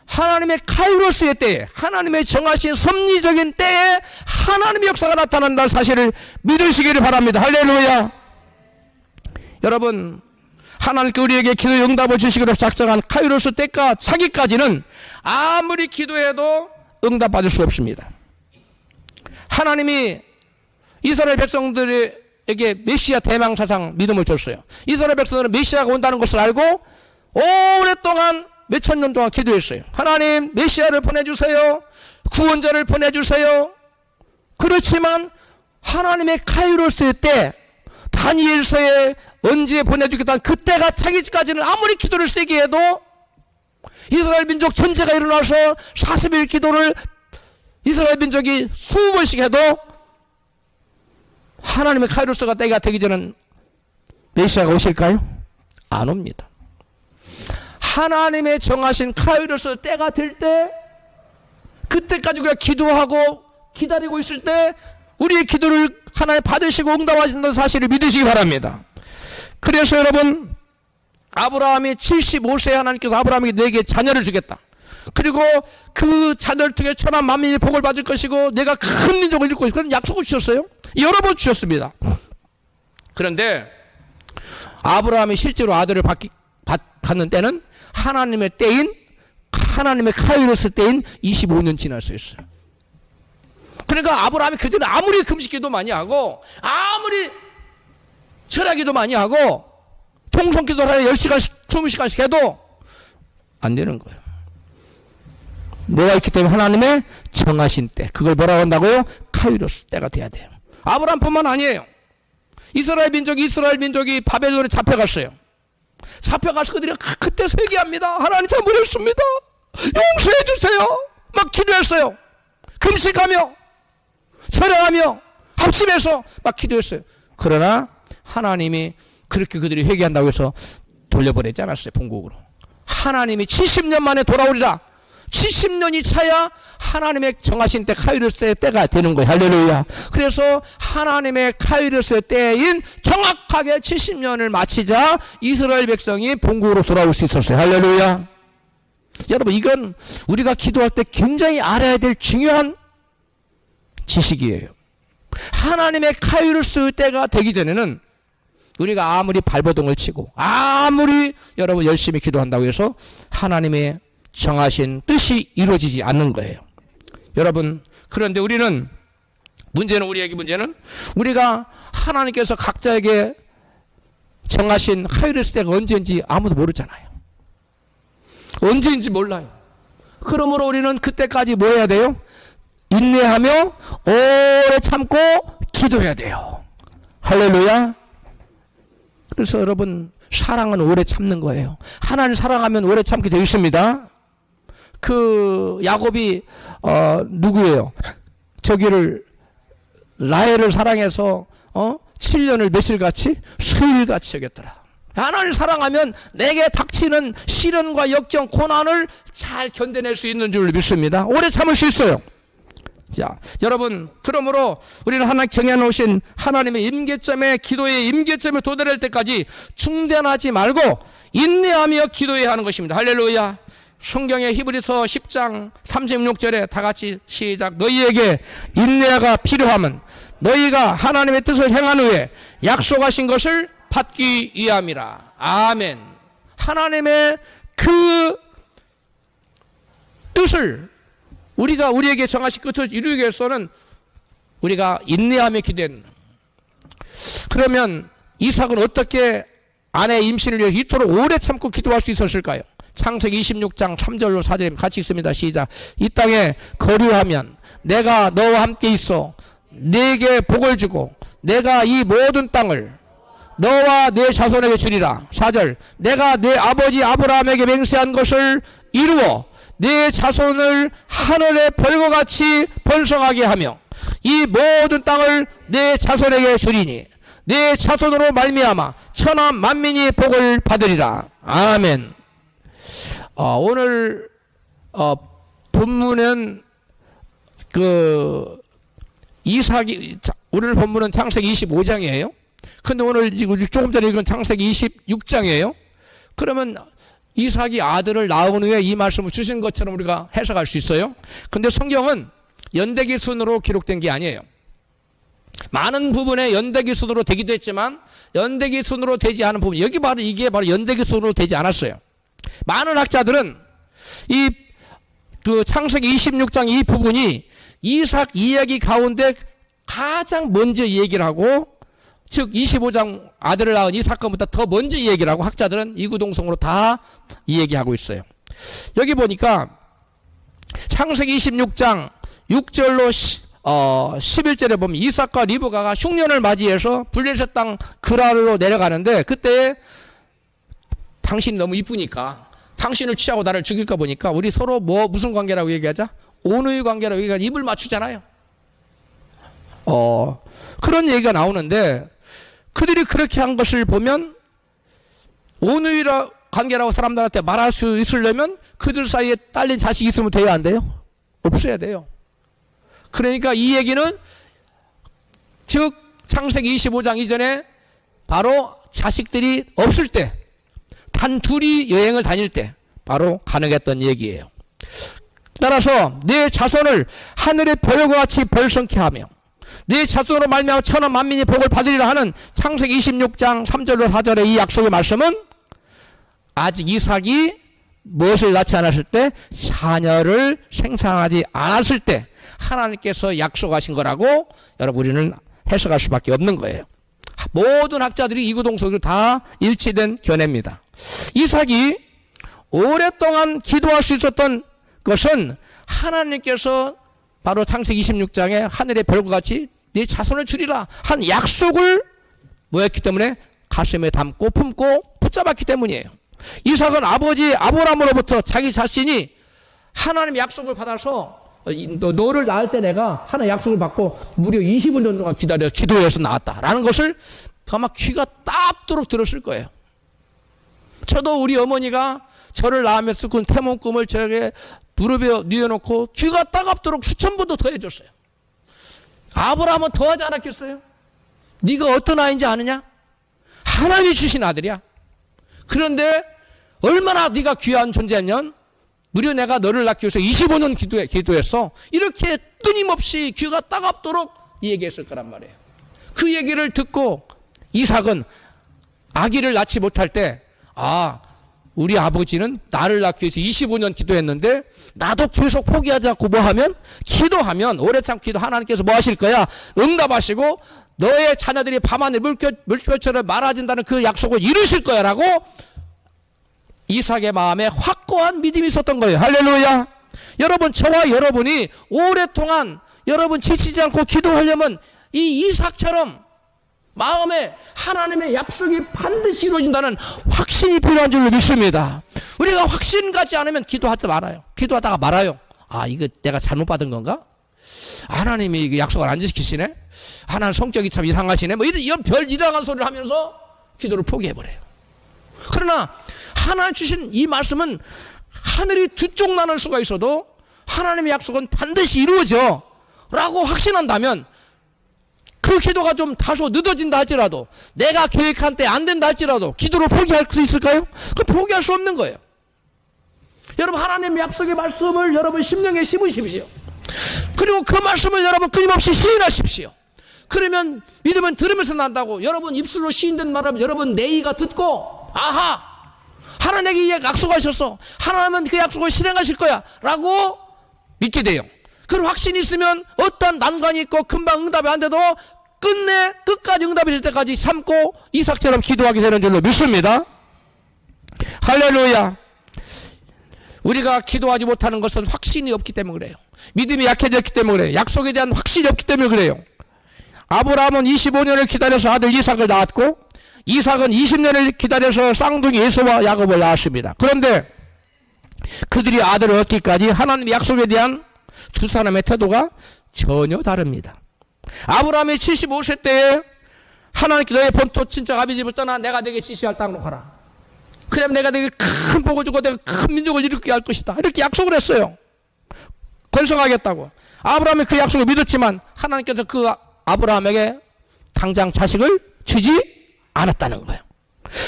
하나님의 카이로스의 때에, 하나님의 정하신 섭리적인 때에 하나님의 역사가 나타난다는 사실을 믿으시기를 바랍니다. 할렐루야. 여러분, 하나님께 우리에게 기도의 응답을 주시기로 작정한 카이로스 때가 차기까지는 아무리 기도해도 응답받을 수 없습니다. 하나님이 이스라엘 백성들에게 메시아 대망사상 믿음을 줬어요. 이스라엘 백성들은 메시아가 온다는 것을 알고 오랫동안 몇천 년 동안 기도했어요. 하나님, 메시아를 보내주세요. 구원자를 보내주세요. 그렇지만 하나님의 카이로스 때, 다니엘서에 언제 보내주겠다는 그때가 차기까지는 아무리 기도를 세게 해도, 이스라엘 민족 전쟁가 일어나서 40일 기도를 이스라엘 민족이 20번씩 해도 하나님의 카이로스가 때가 되기 전엔 메시아가 오실까요? 안 옵니다. 하나님의 정하신 카이로스 때가 될 때, 그때까지 우리가 기도하고 기다리고 있을 때 우리의 기도를 하나님 받으시고 응답하신다는 사실을 믿으시기 바랍니다. 그래서 여러분, 아브라함이 75세에 하나님께서 아브라함에게 내게 자녀를 주겠다. 그리고 그 자녀를 통해 천한 만민이 복을 받을 것이고 내가 큰 민족을 이룰 것이고 그런 약속을 주셨어요. 여러 번 주셨습니다. 그런데 아브라함이 실제로 아들을 받는 때는 하나님의 때인, 하나님의 카이로스 때인 25년 지났어요. 그러니까 아브라함이 그전에 아무리 금식기도 많이 하고 아무리 철야기도 많이 하고 통성기도를 하여 10시간씩 20시간씩 해도 안 되는 거예요. 내가 있기 때문에 하나님의 정하신 때, 그걸 뭐라고 한다고요? 카이로스 때가 돼야 돼요. 아브라함뿐만 아니에요. 이스라엘 민족이 바벨론에 잡혀갔어요. 잡혀가서 그들이 그때 회개합니다. 하나님 잘못했습니다. 용서해 주세요. 막 기도했어요. 금식하며 철야하며 합심해서 막 기도했어요. 그러나 하나님이 그렇게 그들이 회개한다고 해서 돌려보내지 않았어요. 본국으로. 하나님이 70년 만에 돌아오리라. 70년이 차야 하나님의 정하신 때 카이로스의 때가 되는 거예요. 할렐루야. 그래서 하나님의 카이로스의 때인 정확하게 70년을 마치자 이스라엘 백성이 본국으로 돌아올 수 있었어요. 할렐루야. 여러분, 이건 우리가 기도할 때 굉장히 알아야 될 중요한 지식이에요. 하나님의 카이로스 때가 되기 전에는 우리가 아무리 발버둥을 치고 아무리 여러분 열심히 기도한다고 해서 하나님의 정하신 뜻이 이루어지지 않는 거예요. 여러분, 그런데 우리에게 문제는 우리가 하나님께서 각자에게 정하신 카이로스 때가 언제인지 아무도 모르잖아요. 언제인지 몰라요. 그러므로 우리는 그때까지 뭐 해야 돼요? 인내하며 오래 참고 기도해야 돼요. 할렐루야. 그래서 여러분, 사랑은 오래 참는 거예요. 하나님 사랑하면 오래 참게 되어 있습니다. 그 야곱이 누구예요? 저기를 라헬을 사랑해서 7년을 며칠같이 수일같이 여겼더라. 하나님을 사랑하면 내게 닥치는 시련과 역경, 고난을 잘 견뎌낼 수 있는 줄 믿습니다. 오래 참을 수 있어요. 자, 여러분, 그러므로 우리는 하나님 정해놓으신 하나님의 임계점에, 기도의 임계점에 도달할 때까지 중단하지 말고 인내하며 기도해야 하는 것입니다. 할렐루야. 성경의 히브리서 10장 36절에 다 같이 시작. 너희에게 인내가 필요하면 너희가 하나님의 뜻을 행한 후에 약속하신 것을 받기 위함이라. 아멘. 하나님의 그 뜻을 우리에게 정하신 끝을 이루기 위해서는 우리가 인내하며 기도했는. 그러면 이삭은 어떻게 아내의 임신을 위해서 이토록 오래 참고 기도할 수 있었을까요? 창세기 26장 3절로 4절 같이 읽습니다. 시작. 이 땅에 거류하면 내가 너와 함께 있어 네게 복을 주고 내가 이 모든 땅을 너와 네 자손에게 주리라. 4절. 내가 네 아버지 아브라함에게 맹세한 것을 이루어 네 자손을 하늘의 별과 같이 번성하게 하며 이 모든 땅을 네 자손에게 주리니 네 자손으로 말미암아 천하 만민이 복을 받으리라. 아멘. 오늘 본문은 오늘 본문은 창세기 25장이에요. 근데 오늘 조금 전에 읽은 창세기 26장이에요. 그러면 이삭이 아들을 낳은 후에 이 말씀을 주신 것처럼 우리가 해석할 수 있어요. 근데 성경은 연대기 순으로 기록된 게 아니에요. 많은 부분에 연대기 순으로 되기도 했지만 연대기 순으로 되지 않은 부분, 이게 바로 연대기 순으로 되지 않았어요. 많은 학자들은 그 창세기 26장 이 부분이 이삭 이야기 가운데 가장 먼저 얘기를 하고, 즉 25장 아들을 낳은 이 사건보다 더 먼저 얘기를 하고 학자들은 이구동성으로 다 얘기하고 있어요. 여기 보니까 창세기 26장 6절로 11절에 보면 이삭과 리브가가 흉년을 맞이해서 블레셋 땅 그랄로 내려가는데, 그때 당신이 너무 이쁘니까 당신을 취하고 나를 죽일까 보니까 우리 서로 무슨 관계라고 얘기하자? 온누이 관계라고 얘기하자. 입을 맞추잖아요. 그런 얘기가 나오는데, 그들이 그렇게 한 것을 보면 온누이 관계라고 사람들한테 말할 수 있으려면 그들 사이에 딸린 자식이 있으면 돼야 안 돼요? 없어야 돼요. 그러니까 이 얘기는 즉 창세기 25장 이전에 바로 자식들이 없을 때, 단 둘이 여행을 다닐 때 바로 가능했던 얘기예요. 따라서 내 자손을 하늘의 별과 같이 별성케 하며 네 자손으로 말미암아 천하 만민이 복을 받으리라 하는 창세기 26장 3절로 4절의 이 약속의 말씀은 아직 이삭이 무엇을 낳지 않았을 때, 자녀를 생산하지 않았을 때 하나님께서 약속하신 거라고 여러분 우리는 해석할 수밖에 없는 거예요. 모든 학자들이 이구동성으로 다 일치된 견해입니다. 이삭이 오랫동안 기도할 수 있었던 것은 하나님께서 바로 창세기 26장에 하늘의 별과 같이 네 자손을 주리라 한 약속을 뭐였기 때문에 가슴에 담고 품고 붙잡았기 때문이에요. 이삭은 아버지 아브라함으로부터 자기 자신이 하나님의 약속을 받아서 너를 낳을 때 내가 하나님의 약속을 받고 무려 20년 동안 기도해서 낳았다라는 것을 아마 귀가 따갑도록 들었을 거예요. 저도 우리 어머니가 저를 낳으면서 그 태몽 꿈을 저에게 무릎에 뉘어놓고 귀가 따갑도록 수천 번도 더 해줬어요. 아브라함은 더 하지 않았겠어요? 네가 어떤 아이인지 아느냐? 하나님이 주신 아들이야. 그런데 얼마나 네가 귀한 존재냐면 무려 내가 너를 낳기 위해서 25년 기도했어. 이렇게 끊임없이 귀가 따갑도록 얘기했을 거란 말이에요. 그 얘기를 듣고 이삭은 아기를 낳지 못할 때, 우리 아버지는 나를 낳기 위해서 25년 기도했는데 나도 계속 포기하지 않고 뭐 하면? 기도하면 오래 참 기도 하나님께서 뭐 하실 거야? 응답하시고 너의 자녀들이 밤하늘 물결처럼 많아진다는 그 약속을 이루실 거야 라고 이삭의 마음에 확고한 믿음이 있었던 거예요. 할렐루야. 여러분, 저와 여러분이 오랫동안 여러분 지치지 않고 기도하려면 이 이삭처럼 마음에 하나님의 약속이 반드시 이루어진다는 확신이 필요한 줄로 믿습니다. 우리가 확신 갖지 않으면 기도하다가 말아요. 이거 내가 잘못 받은 건가? 하나님이 이거 약속을 안 지키시네? 하나님 성격이 참 이상하시네? 이런 별 이상한 소리를 하면서 기도를 포기해버려요. 그러나 하나님 주신 이 말씀은 하늘이 두 쪽 나눌 수가 있어도 하나님의 약속은 반드시 이루어져 라고 확신한다면 그 기도가 좀 다소 늦어진다 할지라도, 내가 계획한 때 안 된다 할지라도 기도를 포기할 수 있을까요? 그럼 포기할 수 없는 거예요. 여러분, 하나님의 약속의 말씀을 여러분 심령에 심으십시오. 그리고 그 말씀을 여러분 끊임없이 시인하십시오. 그러면 믿음은 들으면서 난다고 여러분 입술로 시인된 말을 여러분 내이가 듣고, 하나님에게 약속하셨어, 하나님은 그 약속을 실행하실 거야 라고 믿게 돼요. 그런 확신이 있으면 어떤 난관이 있고 금방 응답이 안 돼도 끝까지 응답이 될 때까지 참고 이삭처럼 기도하게 되는 줄로 믿습니다. 할렐루야. 우리가 기도하지 못하는 것은 확신이 없기 때문에 그래요. 믿음이 약해졌기 때문에 그래요. 약속에 대한 확신이 없기 때문에 그래요. 아브라함은 25년을 기다려서 아들 이삭을 낳았고, 이삭은 20년을 기다려서 쌍둥이 에서와 야곱을 낳았습니다. 그런데 그들이 아들을 얻기까지 하나님의 약속에 대한 두 사람의 태도가 전혀 다릅니다. 아브라함이 75세 때에 하나님께 너의 본토 친척 아비집을 떠나 내가 네게 지시할 땅으로 가라. 그러면 내가 네게 큰 복을 주고 내가 큰 민족을 일으키게 할 것이다. 이렇게 약속을 했어요. 건성하겠다고. 아브라함이 그 약속을 믿었지만 하나님께서 그 아브라함에게 당장 자식을 주지 않았다는 거예요.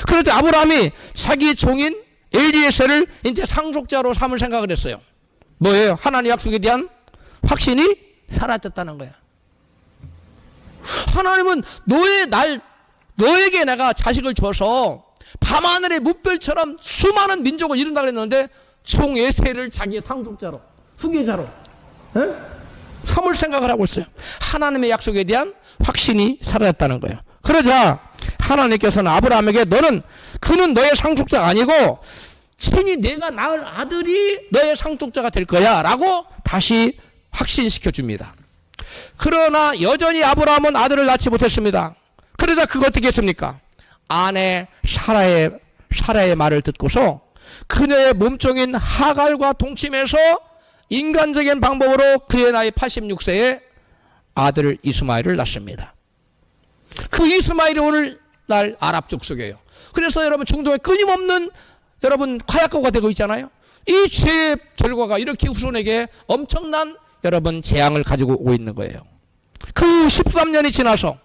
그래서 아브라함이 자기 종인 엘리에셀을 이제 상속자로 삼을 생각을 했어요. 뭐예요? 하나님 약속에 대한 확신이 사라졌다는 거야. 하나님은 너에게 내가 자식을 줘서 밤하늘의 무별처럼 수많은 민족을 이룬다 그랬는데 총 에셀을 자기의 상속자로, 후계자로 삼을 생각을 하고 있어요. 하나님의 약속에 대한 확신이 사라졌다는 거예요. 그러자 하나님께서는 아브라함에게 그는 너의 상속자가 아니고 친히 내가 낳을 아들이 너의 상속자가 될 거야 라고 다시 확신시켜 줍니다. 그러나 여전히 아브라함은 아들을 낳지 못했습니다. 그러자 그거 어떻게 했습니까? 아내 사라의 말을 듣고서 그녀의 몸종인 하갈과 동침해서 인간적인 방법으로 그의 나이 86세에 아들 이스마엘을 낳습니다. 그 이스마엘이 오늘날 아랍 족속이에요. 그래서 여러분 중동에 끊임없는 여러분 화약고가 되고 있잖아요. 이 죄의 결과가 이렇게 후손에게 엄청난 여러분 재앙을 가지고 오고 있는 거예요. 그 13년이 지나서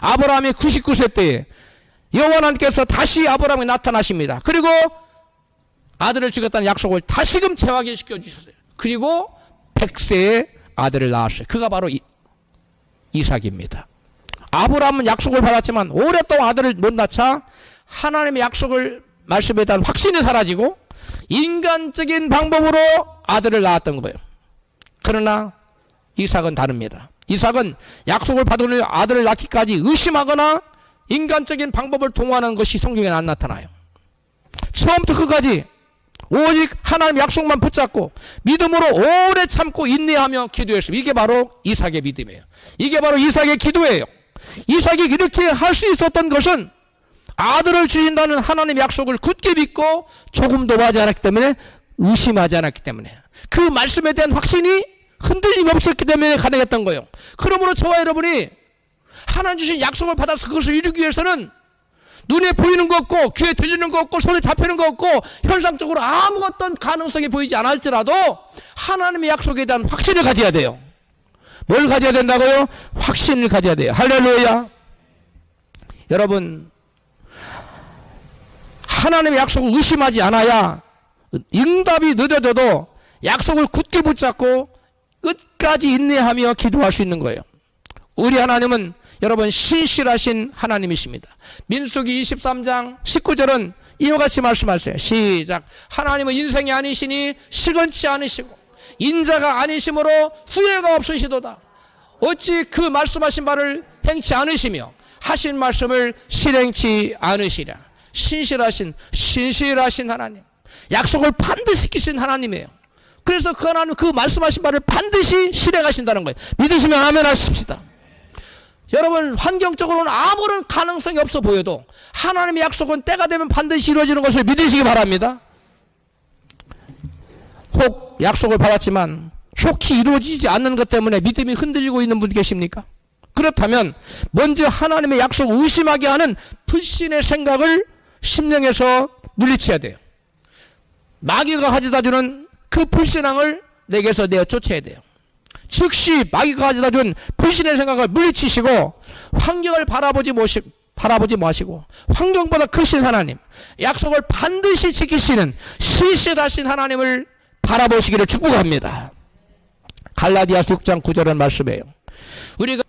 아브라함이 99세 때에 여호와 하나님께서 다시 아브라함에 나타나십니다. 그리고 아들을 주겠다는 약속을 다시금 재확인시켜 주셨어요. 그리고 100세에 아들을 낳았어요. 그가 바로 이삭입니다. 아브라함은 약속을 받았지만 오랫동안 아들을 못 낳자 하나님의 약속을 말씀에 대한 확신이 사라지고 인간적인 방법으로 아들을 낳았던 거예요. 그러나 이삭은 다릅니다. 이삭은 약속을 받은 아들을 낳기까지 의심하거나 인간적인 방법을 동원하는 것이 성경에 안 나타나요. 처음부터 끝까지 오직 하나님 약속만 붙잡고 믿음으로 오래 참고 인내하며 기도했습니다. 이게 바로 이삭의 믿음이에요. 이게 바로 이삭의 기도예요. 이삭이 이렇게 할 수 있었던 것은 아들을 주신다는 하나님의 약속을 굳게 믿고 조금도 하지 않았기 때문에, 의심하지 않았기 때문에, 그 말씀에 대한 확신이 흔들림이 없었기 때문에 가능했던 거예요. 그러므로 저와 여러분이 하나님 주신 약속을 받아서 그것을 이루기 위해서는 눈에 보이는 거 없고 귀에 들리는 거 없고 손에 잡히는 거 없고 현상적으로 아무 어떤 가능성이 보이지 않을지라도 하나님의 약속에 대한 확신을 가져야 돼요. 뭘 가져야 된다고요? 확신을 가져야 돼요. 할렐루야. 여러분, 하나님의 약속을 의심하지 않아야 응답이 늦어져도 약속을 굳게 붙잡고 끝까지 인내하며 기도할 수 있는 거예요. 우리 하나님은 여러분 신실하신 하나님이십니다. 민수기 23장 19절은 이와 같이 말씀하세요. 시작. 하나님은 인생이 아니시니 시건치 않으시고 인자가 아니심으로 후회가 없으시도다. 어찌 그 말씀하신 바를 행치 않으시며 하신 말씀을 실행치 않으시랴. 신실하신 하나님, 약속을 반드시 지키신 하나님이에요. 그래서 그 하나님 그 말씀하신 바를 반드시 실행하신다는 거예요. 믿으시면 아멘 하십시다. 여러분, 환경적으로는 아무런 가능성이 없어 보여도 하나님의 약속은 때가 되면 반드시 이루어지는 것을 믿으시기 바랍니다. 혹 약속을 받았지만 속히 이루어지지 않는 것 때문에 믿음이 흔들리고 있는 분 계십니까? 그렇다면 먼저 하나님의 약속을 의심하게 하는 불신의 생각을 심령에서 물리쳐야 돼요. 마귀가 가져다주는 그 불신앙을 내게서 내어 쫓아야 돼요. 즉시 마귀가 가져다준 불신의 생각을 물리치시고 환경을 바라보지 마시고 환경보다 크신 하나님, 약속을 반드시 지키시는 신실하신 하나님을 바라보시기를 축복합니다. 갈라디아서 6장 9절은 말씀이에요. 우리가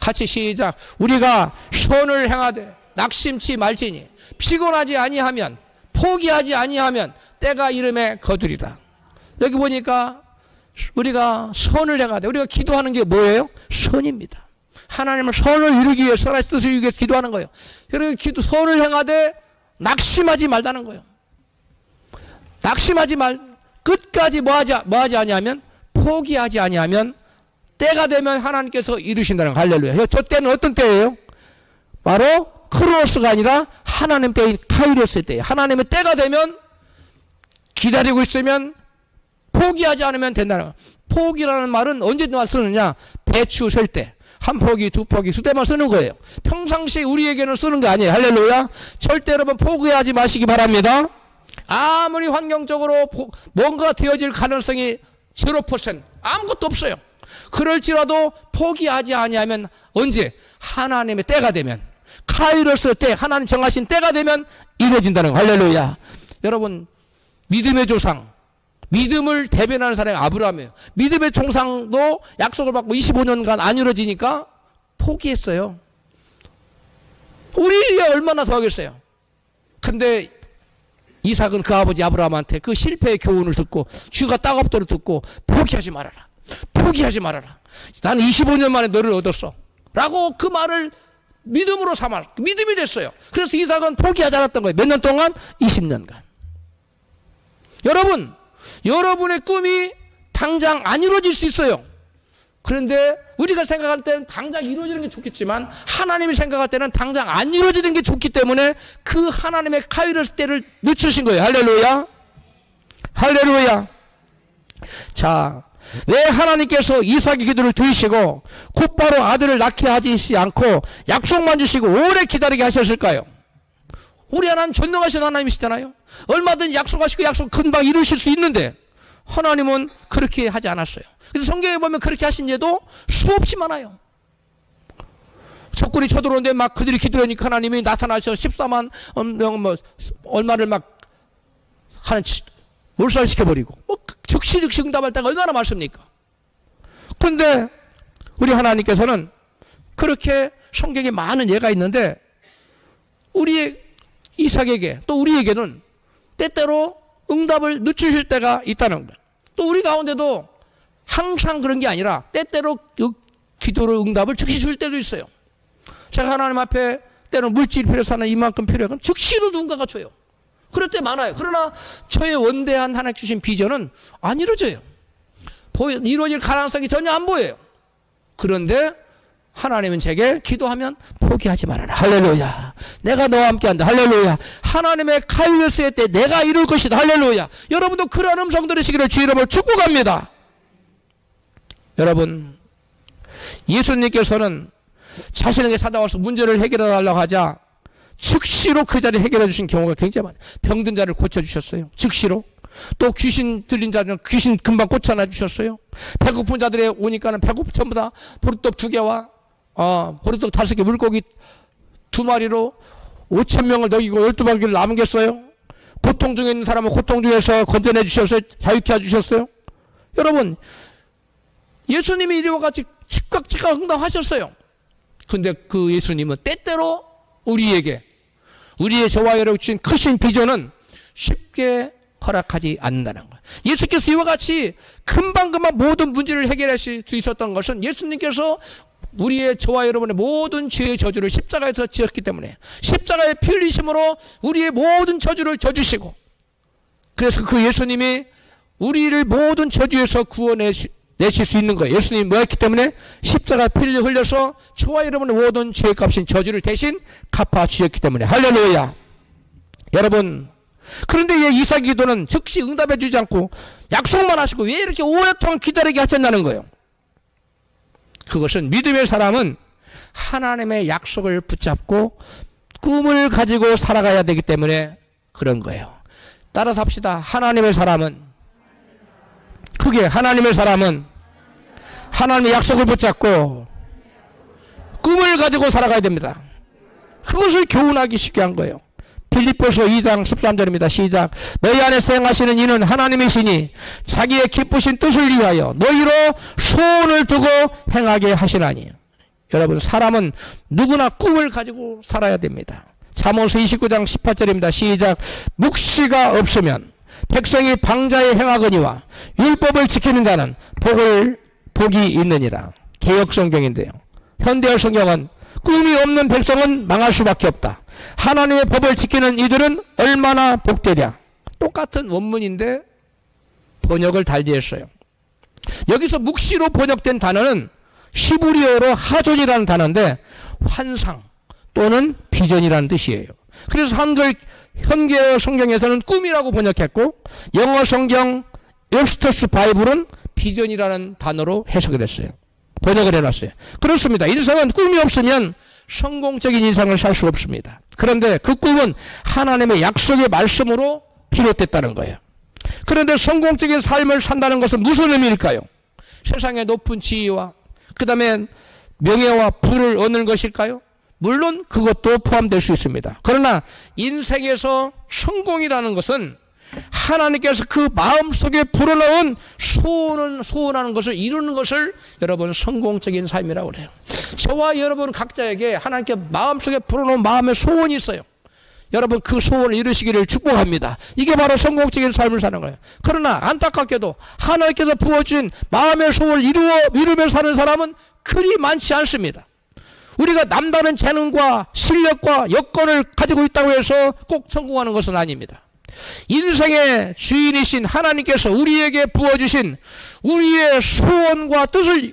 같이 시작. 우리가 선을 행하되 낙심치 말지니 피곤하지 아니하면 포기하지 아니하면 때가 이름에 거두리라. 여기 보니까 우리가 선을 행하되, 우리가 기도하는 게 뭐예요? 선입니다. 하나님을 선을 이루기 위해서, 하나님의 뜻을 이루기 위해서 기도하는 거예요. 그래서 선을 행하되 낙심하지 말다는 거예요. 낙심하지 끝까지 뭐하지 아니하면, 포기하지 아니하면 때가 되면 하나님께서 이루신다는 거예요. 할렐루야. 저 때는 어떤 때예요? 바로 크로노스가 아니라 하나님 때인 카이로스 때예요. 하나님의 때가 되면 기다리고 있으면 포기하지 않으면 된다는 거예요. 포기라는 말은 언제만 쓰느냐? 배추 셀 때. 한 포기, 두 포기, 수대만 쓰는 거예요. 평상시에 우리에게는 쓰는 거 아니에요. 할렐루야. 절대 여러분 포기하지 마시기 바랍니다. 아무리 환경적으로 뭔가 되어질 가능성이 0% 아무것도 없어요. 그럴지라도 포기하지 아니하면 언제? 하나님의 때가 되면, 카이로스 때, 하나님 정하신 때가 되면 이루어진다는 거. 할렐루야. 여러분, 믿음의 조상, 믿음을 대변하는 사람이 아브라함이에요. 믿음의 정상도 약속을 받고 25년간 안 이루어지니까 포기했어요. 우리 얼마나 더 하겠어요. 근데 이삭은 그 아버지 아브라함한테 그 실패의 교훈을 듣고 쥐가 따갑도록 듣고 포기하지 말아라. 포기하지 말아라. 나는 25년 만에 너를 얻었어. 라고 그 말을 믿음으로 삼아 믿음이 됐어요. 그래서 이삭은 포기하지 않았던 거예요. 몇 년 동안? 20년간. 여러분, 여러분의 꿈이 당장 안 이루어질 수 있어요. 그런데 우리가 생각할 때는 당장 이루어지는 게 좋겠지만 하나님이 생각할 때는 당장 안 이루어지는 게 좋기 때문에 그 하나님의 카이로스 때를 늦추신 거예요. 할렐루야. 할렐루야. 자, 왜 하나님께서 이삭의 기도를 들으시고 곧바로 아들을 낳게 하지 않고 약속만 주시고 오래 기다리게 하셨을까요? 우리 하나님 전능하신 하나님이시잖아요. 얼마든지 약속하시고 약속 금방 이루실 수 있는데 하나님은 그렇게 하지 않았어요. 그래서 성경에 보면 그렇게 하신 예도 수없이 많아요. 적군이 쳐들어오는데 막 그들이 기도하니까 하나님이 나타나셔 14만 명 뭐 얼마를 막 하는 몰살시켜버리고 뭐 즉시 응답할 때가 얼마나 많습니까? 그런데 우리 하나님께서는 그렇게 성경에 많은 예가 있는데 우리 이삭에게 또 우리에게는 때때로 응답을 늦추실 때가 있다는 거예요. 또 우리 가운데도 항상 그런 게 아니라 때때로 기도를 응답을 즉시 줄 때도 있어요. 제가 하나님 앞에 때로 물질 필요해서 하나 이만큼 필요해. 즉시로 누군가가 줘요. 그럴 때 많아요. 그러나 저의 원대한 하나님 주신 비전은 안 이루어져요. 이루어질 가능성이 전혀 안 보여요. 그런데 하나님은 제게 기도하면 포기하지 말아라. 할렐루야. 내가 너와 함께한다. 할렐루야. 하나님의 카이로스의 때 내가 이룰 것이다. 할렐루야. 여러분도 그런 음성 들으시기를 주 이름으로 축복합니다. 여러분, 예수님께서는 자신에게 찾아와서 문제를 해결해 달라고 하자 즉시로 그 자리를 해결해 주신 경우가 굉장히 많아요. 병든 자를 고쳐주셨어요. 즉시로. 또 귀신 들린 자들은 귀신 금방 쫓아내 주셨어요. 배고픈 자들이 오니까는 배고프 전부 다 보리떡 2개와 보리떡 5개 물고기 2마리로 5,000명을 먹이고 12마리를 남겼어요. 고통 중에 있는 사람은 고통 중에서 건져내 주셨어요. 자유케 해주셨어요. 여러분, 예수님이 이리와 같이 즉각 응답하셨어요. 근데 그 예수님은 때때로 우리에게 우리의 저와 여러분 주신 크신 비전은 쉽게 허락하지 않는다는 거예요. 예수께서 이와 같이 금방금방 모든 문제를 해결하실 수 있었던 것은 예수님께서 우리의 저와 여러분의 모든 죄의 저주를 십자가에서 지었기 때문에 십자가의 피 흘리심으로 우리의 모든 저주를 져주시고 그래서 그 예수님이 우리를 모든 저주에서 구원내실 수 있는 거예요. 예수님이 뭐였기 때문에 십자가 피를 흘려서 저와 여러분의 모든 죄의 값인 저주를 대신 갚아주셨기 때문에 할렐루야. 여러분, 그런데 왜 이삭의 기도는 즉시 응답해 주지 않고 약속만 하시고 왜 이렇게 오랫동안 기다리게 하셨냐는 거예요. 그것은 믿음의 사람은 하나님의 약속을 붙잡고 꿈을 가지고 살아가야 되기 때문에 그런 거예요. 따라서 합시다. 하나님의 사람은 크게 하나님의 사람은 하나님의 약속을 붙잡고 꿈을 가지고 살아가야 됩니다. 그것을 교훈하기 쉽게 한 거예요. 빌립보서 2장 13절입니다. 시작. 너희 안에서 행하시는 이는 하나님이시니 자기의 기쁘신 뜻을 위하여 너희로 소원을 두고 행하게 하시나니. 여러분, 사람은 누구나 꿈을 가지고 살아야 됩니다. 잠언서 29장 18절입니다. 시작. 묵시가 없으면 백성이 방자에 행하거니와 율법을 지키는 자는 복이 있느니라. 개역성경인데요. 현대어 성경은 꿈이 없는 백성은 망할 수밖에 없다. 하나님의 법을 지키는 이들은 얼마나 복되랴. 똑같은 원문인데 번역을 달리했어요. 여기서 묵시로 번역된 단어는 히브리어로 하존이라는 단어인데 환상 또는 비전이라는 뜻이에요. 그래서 현대어 성경에서는 꿈이라고 번역했고 영어 성경 웹스터스 바이블은 비전이라는 단어로 해석을 했어요. 번역을 해놨어요. 그렇습니다. 인생은 꿈이 없으면 성공적인 인생을 살 수 없습니다. 그런데 그 꿈은 하나님의 약속의 말씀으로 비롯됐다는 거예요. 그런데 성공적인 삶을 산다는 것은 무슨 의미일까요? 세상의 높은 지위와 그 다음에 명예와 부를 얻는 것일까요? 물론 그것도 포함될 수 있습니다. 그러나 인생에서 성공이라는 것은 하나님께서 그 마음속에 불어넣은 소원하는 것을 이루는 것을 여러분 성공적인 삶이라고 그래요. 저와 여러분 각자에게 하나님께 마음속에 불어넣은 마음의 소원이 있어요. 여러분 그 소원을 이루시기를 축복합니다. 이게 바로 성공적인 삶을 사는 거예요. 그러나 안타깝게도 하나님께서 부어주신 마음의 소원을 이루며 사는 사람은 그리 많지 않습니다. 우리가 남다른 재능과 실력과 여건을 가지고 있다고 해서 꼭 성공하는 것은 아닙니다. 인생의 주인이신 하나님께서 우리에게 부어주신 우리의 소원과 뜻을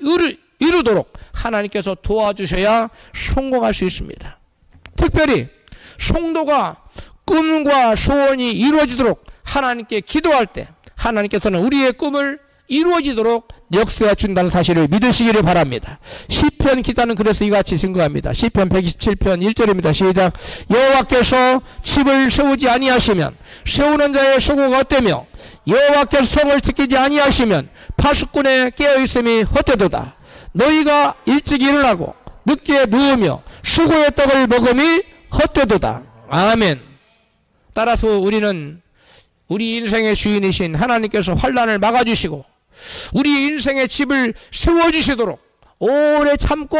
이루도록 하나님께서 도와주셔야 성공할 수 있습니다. 특별히 성도가 꿈과 소원이 이루어지도록 하나님께 기도할 때 하나님께서는 우리의 꿈을 이루어지도록 역사해 준다는 사실을 믿으시기를 바랍니다. 시편 기자는 그래서 이같이 증거합니다. 시편 127편 1절입니다. 시작. 여호와께서 집을 세우지 아니하시면 세우는 자의 수고가 헛되며 여호와께서 성을 지키지 아니하시면 파수꾼의 깨어있음이 헛되도다. 너희가 일찍 일어나고 늦게 누우며 수고의 떡을 먹음이 헛되도다. 아멘. 따라서 우리는 우리 인생의 주인이신 하나님께서 환난을 막아주시고 우리 인생의 집을 세워주시도록 오래 참고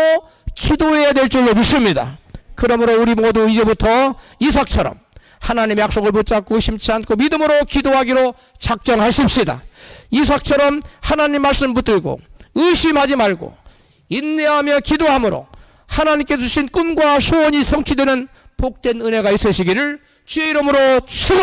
기도해야 될 줄로 믿습니다. 그러므로 우리 모두 이제부터 이삭처럼 하나님의 약속을 붙잡고 심치 않고 믿음으로 기도하기로 작정하십시다. 이삭처럼 하나님 말씀 붙들고 의심하지 말고 인내하며 기도함으로 하나님께 주신 꿈과 소원이 성취되는 복된 은혜가 있으시기를 주의 이름으로 축원합니다.